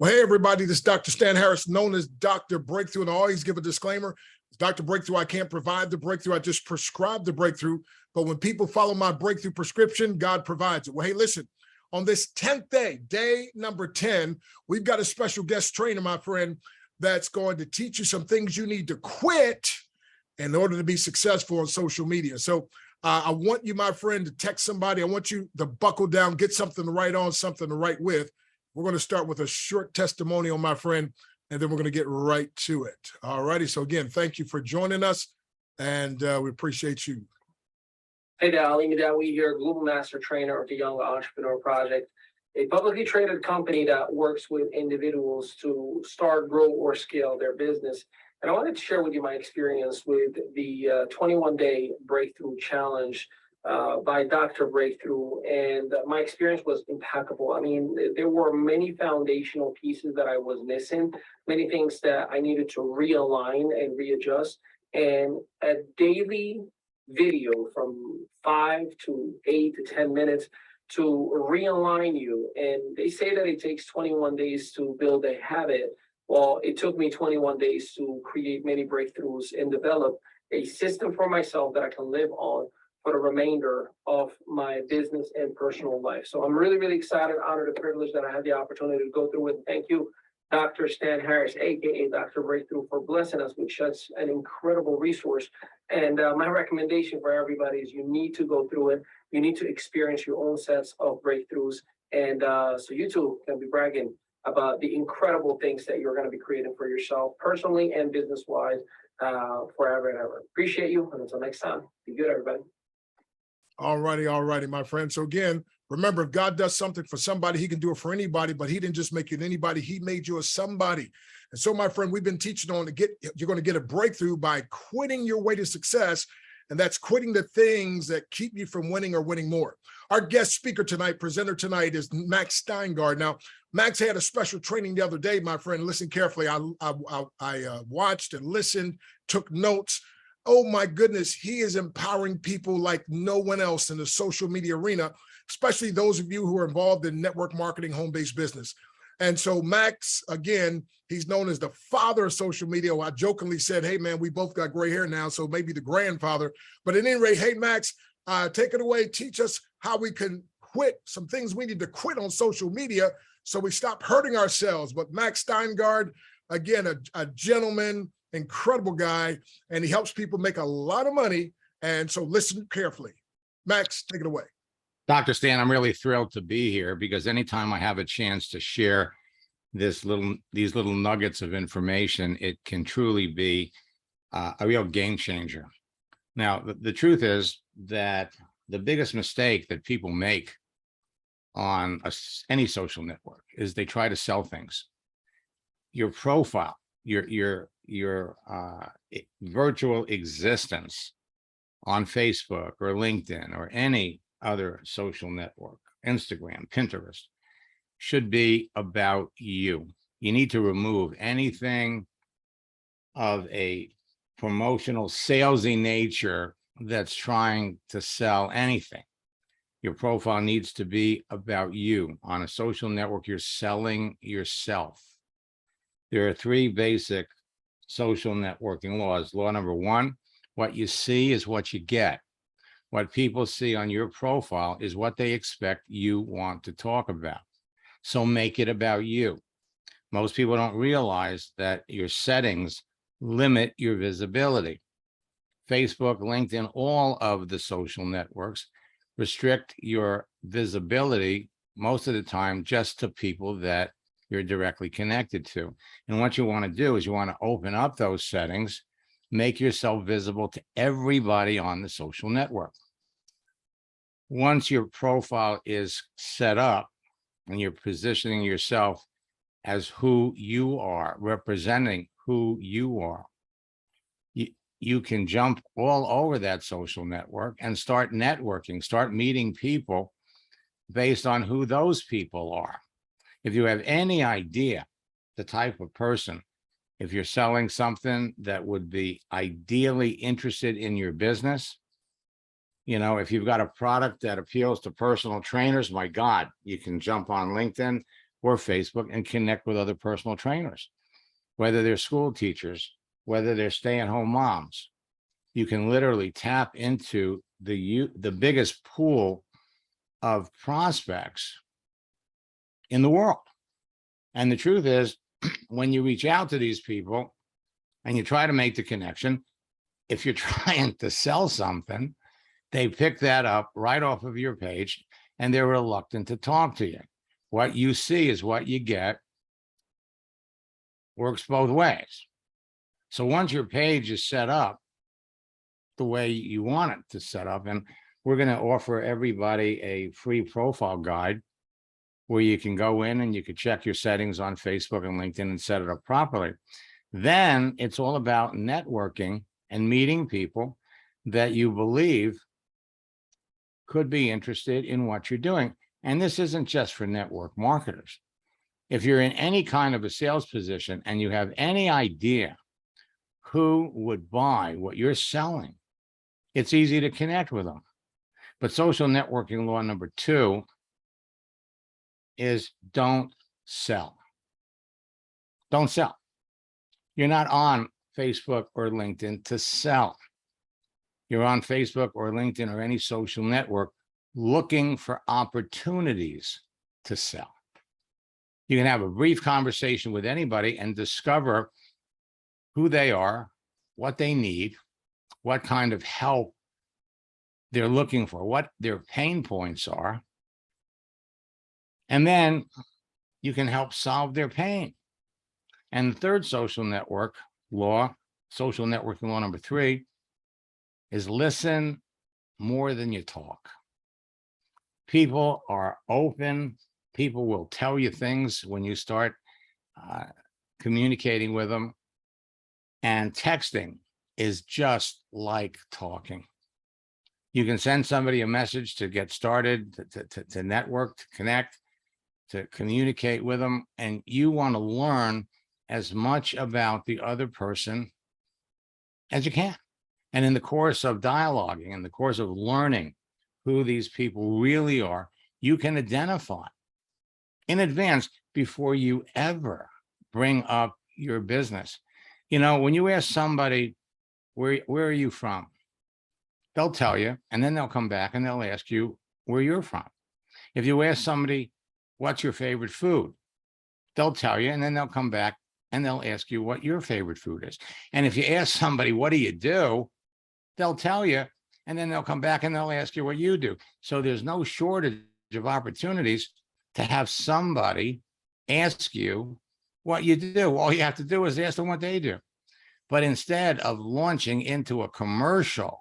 Well, hey, everybody, this is Dr. Stan Harris, known as Dr. Breakthrough, and I always give a disclaimer. Dr. Breakthrough, I can't provide the breakthrough. I just prescribe the breakthrough. But when people follow my breakthrough prescription, God provides it. Well, hey, listen, on this 10th day, day number 10, we've got a special guest trainer, my friend, that's going to teach you some things you need to quit in order to be successful on social media. So I want you, my friend, to text somebody. I want you to buckle down, get something to write on, something to write with. We're going to start with a short testimonial, my friend, and then we're going to get right to it. All righty. So again, thank you for joining us, and we appreciate you. Hey there, Ali Madawi here, Global Master Trainer of the Young Entrepreneur Project, a publicly traded company that works with individuals to start, grow, or scale their business. And I wanted to share with you my experience with the 21-day Breakthrough Challenge by Dr. Breakthrough, and my experience was impeccable. I mean, there were many foundational pieces that I was missing, many things that I needed to realign and readjust, and a daily video from 5 to 8 to 10 minutes to realign you. And they say that it takes 21 days to build a habit. Well, it took me 21 days to create many breakthroughs and develop a system for myself that I can live on for the remainder of my business and personal life. So I'm really, really excited, honored, and privileged that I had the opportunity to go through it. Thank you, Dr. Stan Harris, aka Dr. Breakthrough, for blessing us with such an incredible resource. And my recommendation for everybody is you need to go through it. You need to experience your own sets of breakthroughs. And so you too can be bragging about the incredible things that you're going to be creating for yourself, personally and business-wise, forever and ever. Appreciate you. And until next time, be good, everybody. All righty, my friend. So again, remember, if God does something for somebody, he can do it for anybody, but he didn't just make you an anybody, he made you a somebody. And so, my friend, we've been teaching on you're going to get a breakthrough by quitting your way to success. And that's quitting the things that keep you from winning or winning more. Our guest speaker tonight, presenter tonight, is Max Steingard. Now, Max had a special training the other day, my friend. Listen carefully. I watched and listened, took notes. Oh my goodness, he is empowering people like no one else in the social media arena, especially those of you who are involved in network marketing, home-based business. And so Max, again, he's known as the father of social media. I jokingly said, hey man, we both got gray hair now, so maybe the grandfather. But at any rate, hey Max, take it away. Teach us how we can quit, some things we need to quit on social media so we stop hurting ourselves. But Max Steingard, again, a gentleman, incredible guy, and he helps people make a lot of money. And so listen carefully. Max, take it away. Dr. Stan, I'm really thrilled to be here because anytime I have a chance to share these little nuggets of information, it can truly be a real game changer. Now, the truth is that the biggest mistake that people make on any social network is they try to sell things. Your profile, your virtual existence on Facebook or LinkedIn or any other social network, Instagram, Pinterest, should be about you. You need to remove anything of a promotional, salesy nature that's trying to sell anything. Your profile needs to be about you. On a social network, you're selling yourself. There are 3 basic social networking laws. Law number 1, what you see is what you get. What people see on your profile is what they expect you want to talk about. So make it about you. Most people don't realize that your settings limit your visibility. Facebook, LinkedIn, all of the social networks restrict your visibility most of the time just to people that you're directly connected to. And what you want to do is you want to open up those settings, make yourself visible to everybody on the social network. Once your profile is set up and you're positioning yourself as who you are, representing who you are, you can jump all over that social network and start networking, start meeting people based on who those people are. If you have any idea the type of person, if you're selling something that would be ideally interested in your business, you know, if you've got a product that appeals to personal trainers, my God, you can jump on LinkedIn, or Facebook and connect with other personal trainers, whether they're school teachers, whether they're stay-at-home moms. You can literally tap into the biggest pool of prospects in the world. And the truth is, when you reach out to these people and you try to make the connection, if you're trying to sell something, they pick that up right off of your page and they're reluctant to talk to you. What you see is what you get. Works both ways. So once your page is set up the way you want it to set up, and we're going to offer everybody a free profile guide where you can go in and you can check your settings on Facebook and LinkedIn and set it up properly. Then it's all about networking and meeting people that you believe could be interested in what you're doing. And this isn't just for network marketers. If you're in any kind of a sales position and you have any idea who would buy what you're selling, it's easy to connect with them. But social networking law number 2 is don't sell. Don't sell. You're not on Facebook or LinkedIn to sell. You're on Facebook or LinkedIn or any social network looking for opportunities to sell. You can have a brief conversation with anybody and discover who they are, what they need, what kind of help they're looking for, what their pain points are. And then you can help solve their pain. And the third social networking law number 3, is listen more than you talk. People are open. People will tell you things when you start communicating with them. And texting is just like talking. You can send somebody a message to get started, to network, to connect, to communicate with them. And you want to learn as much about the other person as you can. And in the course of dialoguing, in the course of learning who these people really are, you can identify in advance before you ever bring up your business. You know, when you ask somebody, where are you from? They'll tell you, and then they'll come back and they'll ask you where you're from. If you ask somebody, what's your favorite food? They'll tell you, and then they'll come back and they'll ask you what your favorite food is. And if you ask somebody, what do you do? They'll tell you, and then they'll come back and they'll ask you what you do. So there's no shortage of opportunities to have somebody ask you what you do. All you have to do is ask them what they do. But instead of launching into a commercial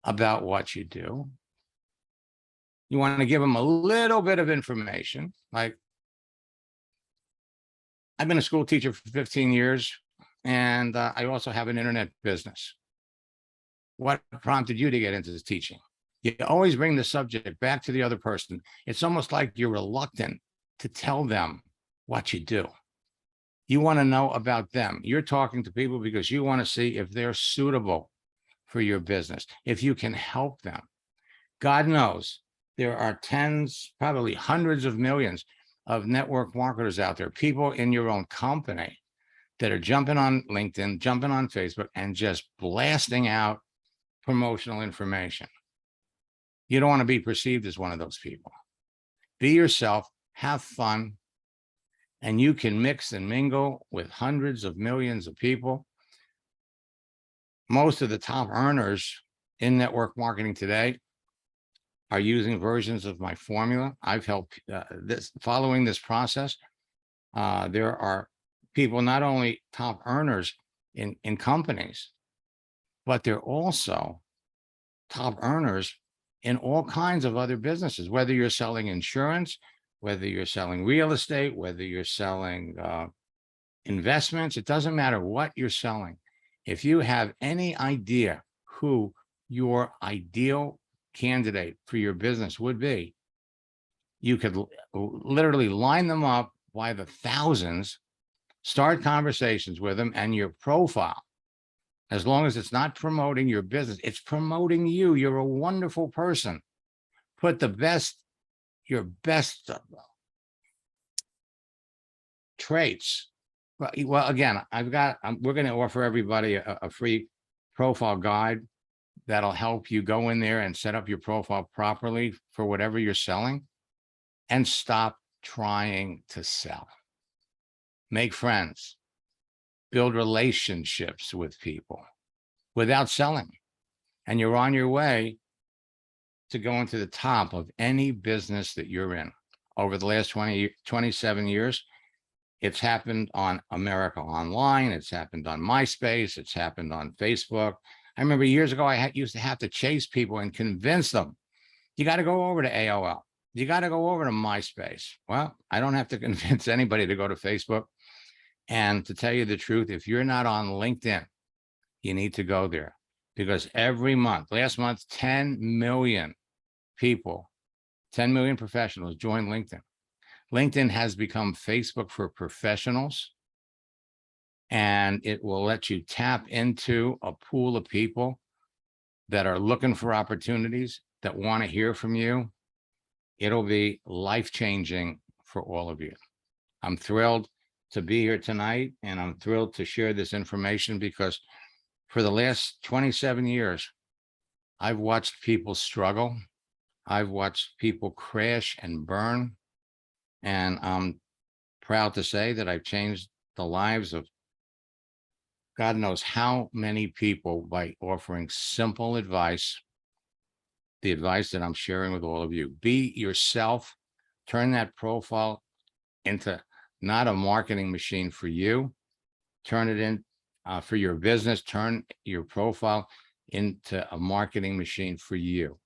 about what you do, you want to give them a little bit of information. Like, I've been a school teacher for 15 years, and I also have an internet business. What prompted you to get into teaching? You always bring the subject back to the other person. It's almost like you're reluctant to tell them what you do. You want to know about them. You're talking to people because you want to see if they're suitable for your business, if you can help them. God knows there are tens, probably hundreds of millions of network marketers out there, people in your own company that are jumping on LinkedIn, jumping on Facebook, and just blasting out promotional information. You don't want to be perceived as one of those people. Be yourself, have fun, and you can mix and mingle with hundreds of millions of people. Most of the top earners in network marketing today are using versions of my formula. I've helped following this process. There are people, not only top earners in companies, but they're also top earners in all kinds of other businesses, whether you're selling insurance, whether you're selling real estate, whether you're selling investments. It doesn't matter what you're selling. If you have any idea who your ideal candidate for your business would be, you could literally line them up by the thousands, start conversations with them, and your profile, as long as it's not promoting your business, it's promoting you. You're a wonderful person. Put your best traits. Well, again, we're going to offer everybody a free profile guide that'll help you go in there and set up your profile properly for whatever you're selling, and stop trying to sell. Make friends, build relationships with people without selling. And you're on your way to going to the top of any business that you're in. Over the last 27 years, it's happened on America Online. It's happened on MySpace. It's happened on Facebook. I remember years ago, I used to have to chase people and convince them, you got to go over to AOL. You got to go over to MySpace. Well, I don't have to convince anybody to go to Facebook. And to tell you the truth, if you're not on LinkedIn, you need to go there, because every month, last month, 10 million people, 10 million professionals joined LinkedIn. LinkedIn has become Facebook for professionals, and it will let you tap into a pool of people that are looking for opportunities, that want to hear from you. It'll be life-changing for all of you. I'm thrilled to be here tonight, and I'm thrilled to share this information, because for the last 27 years, I've watched people struggle. I've watched people crash and burn. And I'm proud to say that I've changed the lives of God knows how many people by offering simple advice, the advice that I'm sharing with all of you. Be yourself. Turn that profile into not a marketing machine for you. Turn it in for your business. Turn your profile into a marketing machine for you.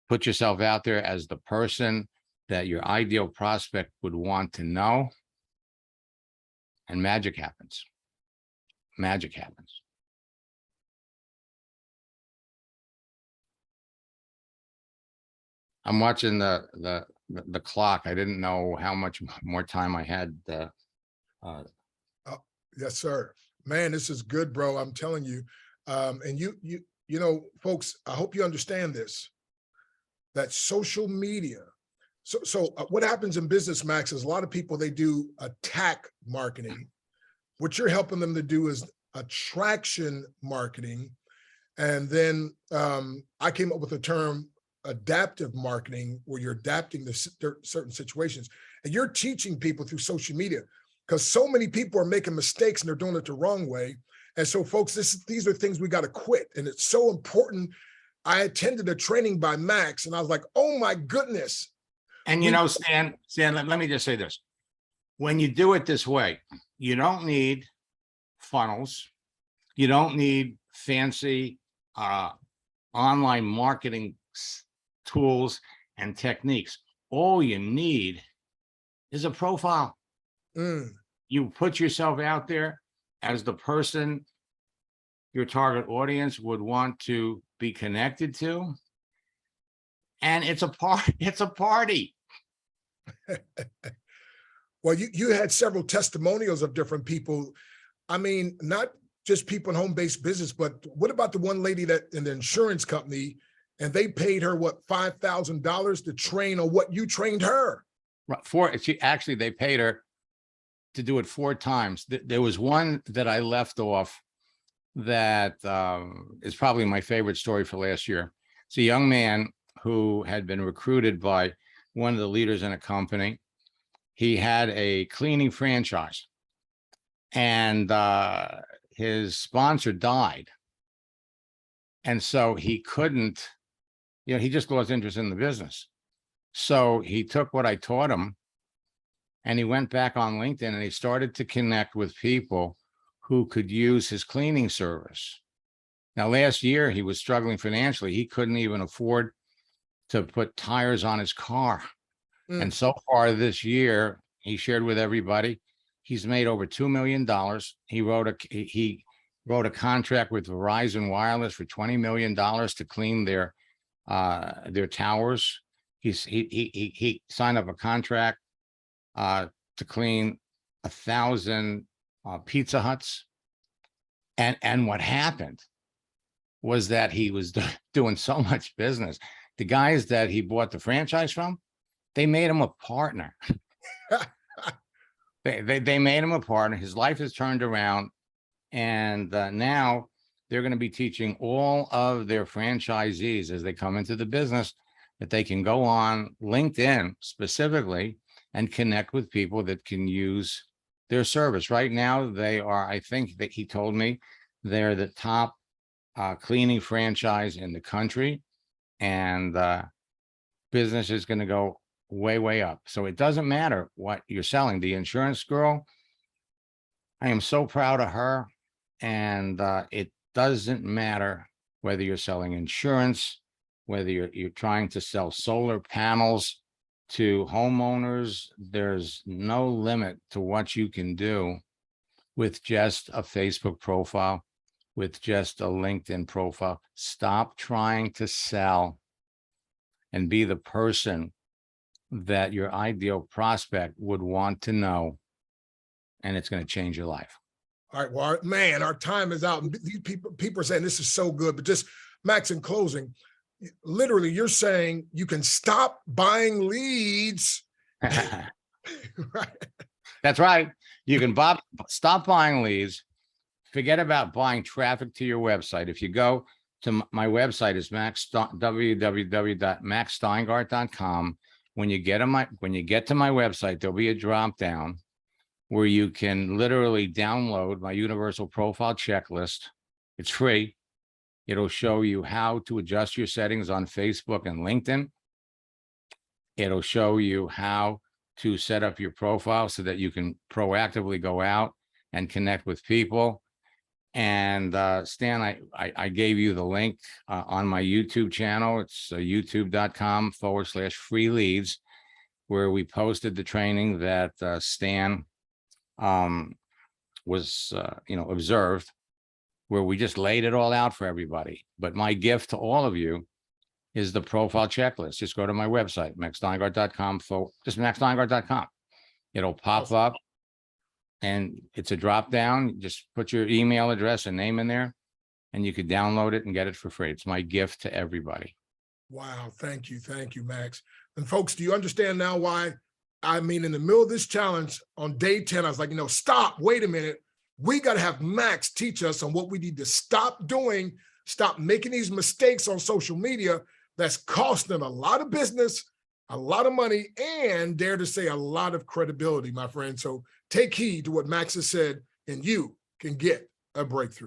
Put yourself out there as the person that your ideal prospect would want to know, and magic happens. Magic happens. I'm watching the clock. I didn't know how much more time I had. Yes, sir. Man, this is good, bro. I'm telling you. And you know, folks, I hope you understand this, that social media. So what happens in business, Max, is a lot of people, they do attack marketing. What you're helping them to do is attraction marketing. And then I came up with the term adaptive marketing, where you're adapting to certain situations. And you're teaching people through social media, because so many people are making mistakes and they're doing it the wrong way. And so, folks, these are things we got to quit. And it's so important. I attended a training by Max, and I was like, oh my goodness. And you know, Stan, let me just say this. When you do it this way, you don't need funnels. You don't need fancy online marketing tools and techniques. All you need is a profile. You put yourself out there as the person your target audience would want to be connected to. And it's a party. Well, you had several testimonials of different people. I mean, not just people in home-based business, but what about the one lady that in the insurance company, and they paid her what, $5,000 to train on what you trained her? Right. They paid her to do it 4 times. There was one that I left off that is probably my favorite story for last year. It's a young man who had been recruited by one of the leaders in a company. He had a cleaning franchise, and his sponsor died. And so he couldn't, he just lost interest in the business. So he took what I taught him, and he went back on LinkedIn, and he started to connect with people who could use his cleaning service. Now, last year, he was struggling financially. He couldn't even afford to put tires on his car. And so far this year, he shared with everybody, he's made over $2 million. He wrote a contract with Verizon Wireless for $20 million to clean their towers. He signed up a contract to clean 1,000 Pizza Huts. And what happened was that he was doing so much business. The guys that he bought the franchise from, they made him a partner. They made him a partner. His life has turned around. And now they're going to be teaching all of their franchisees as they come into the business that they can go on LinkedIn specifically and connect with people that can use their service. Right now, they are, I think that he told me, they're the top cleaning franchise in the country. And business is going to go way, way up. So it doesn't matter what you're selling. The insurance girl, I am so proud of her. And it doesn't matter whether you're selling insurance, whether you're trying to sell solar panels to homeowners. There's no limit to what you can do with just a Facebook profile, with just a LinkedIn profile. Stop trying to sell and be the person that your ideal prospect would want to know, and it's going to change your life. All right, well, man, our time is out. These people are saying this is so good, but just Max, in closing, literally you're saying you can stop buying leads. Right. That's right. You can stop buying leads. Forget about buying traffic to your website. If you go to my website is www.maxsteingart.com. When you get to my website, there'll be a drop down where you can literally download my universal profile checklist. It's free. It'll show you how to adjust your settings on Facebook and LinkedIn. It'll show you how to set up your profile so that you can proactively go out and connect with people. And Stan, I gave you the link on my YouTube channel. It's youtube.com/free leads, where we posted the training that Stan was observed, where we just laid it all out for everybody. But my gift to all of you is the profile checklist. Just go to my website, maxsteingart.com, just maxsteingart.com. It'll pop up and it's a drop down. Just put your email address and name in there and you could download it and get it for free. It's my gift to everybody. Wow. Thank you, Max. And folks, do you understand now why? I mean, in the middle of this challenge on day 10, I was like, stop, wait a minute. We got to have Max teach us on what we need to stop doing, stop making these mistakes on social media that's cost them a lot of business, a lot of money, and dare to say a lot of credibility, my friend. So take heed to what Max has said, and you can get a breakthrough.